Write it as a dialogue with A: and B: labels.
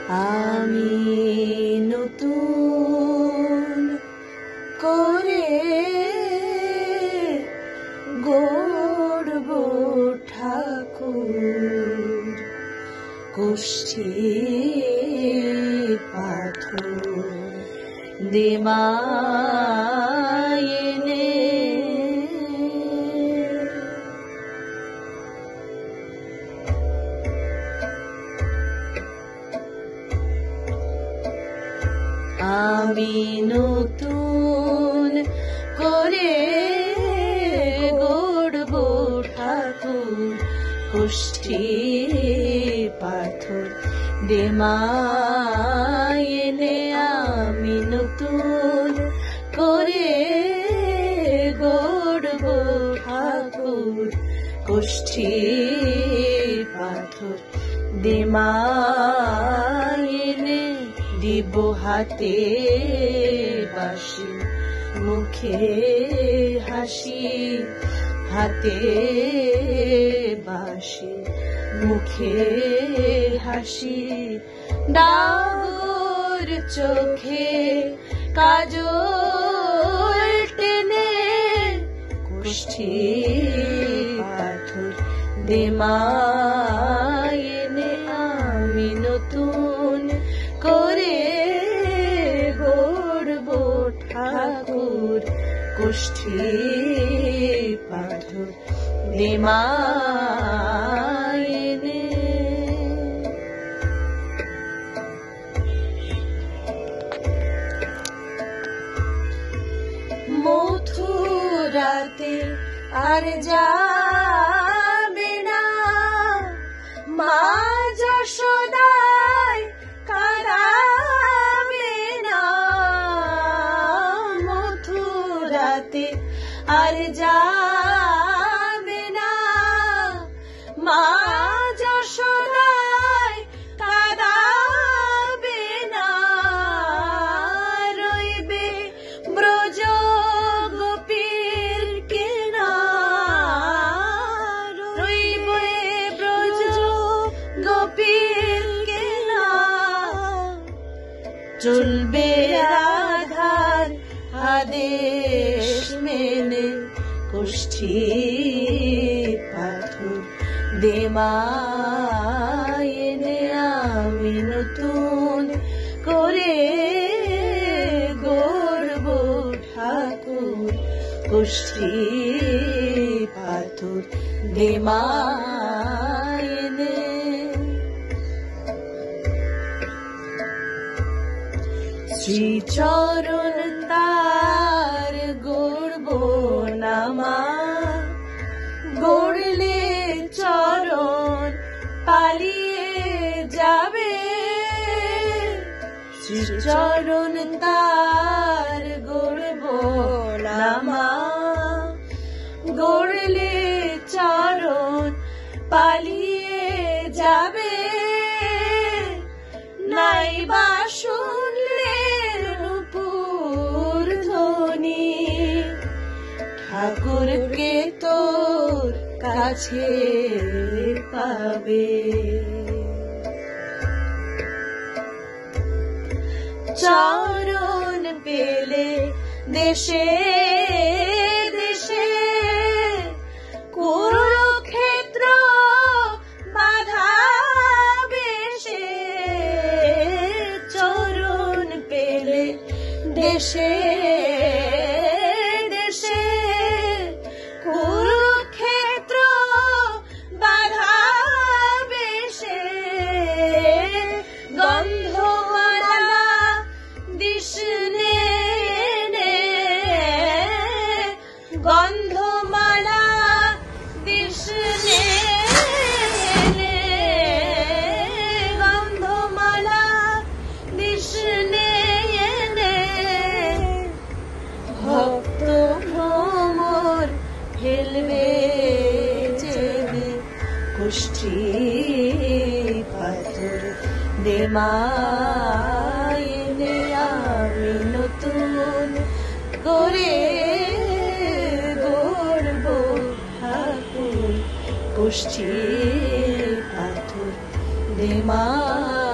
A: আমি নতুন করে গড়ব ঠাকুর, কুষ্ঠি পাথর দে মায় এনে। আমি নতুন করে গড়ব ঠাকুর, কুষ্ঠি পাথর দে মায় এনে। আমি নতুন করে গড়ব ঠাকুর, কুষ্ঠি পাথর দে মায় এনে। দিব হাতে বাঁশি, মুখে হাসি, হাতে বাঁশি, মুখে হাসি। ডাগর চোখে কাজল টেনে, কুষ্ঠি পাথর দে মায় এনে। আমি নতুন করে গড়ব ঠাকুর, কুষ্ঠি পাথর দে মায় এনে। মথুরাতে আর যাবে না, মা যশোদায় কাঁদাবে না। মথুরাতে আর যাবে না, মা যশোদায় কাঁদাবে না। রইবে ব্রজ গোপীর কেনা, রইবে ব্রজ গোপীর কেনা। চলবে রাধার আদেশ মেনে, কুষ্ঠি পাথর দে মায় এনে। আমি নতুন করে গড়ব ঠাকুর, কুষ্ঠি পাথর দে মায় এনে। শ্রীচরণ তার গড়ব না মা, গড়লে চরণ পালিয়ে যাবে। শ্রীচরণ তার গড়ব না মা, গড়লে চরণ পালিয়ে যাবে। নাইবা শুনলে নূপুর ধ্বনি, ঠাকুরকে তোর কাছে পাবে। চরণ পেলে দেশে দেশে, কুরুক্ষেত্র বাধাবে সে। চরণ পেলে দেশে দেশে, কুরুক্ষেত্র বাধাবে সে। গন্ধমালা দিস নে নে, গন্ধমালা দিস নে নে, গন্ধমালা দিস নে নে। ভক্ত ভ্রমর ফেলবে চেনে, কুষ্ঠি পাথর দে মায় এনে। আমি নতুন করে গড়ব ঠাকুর, কুষ্ঠি পাথর দে মায়।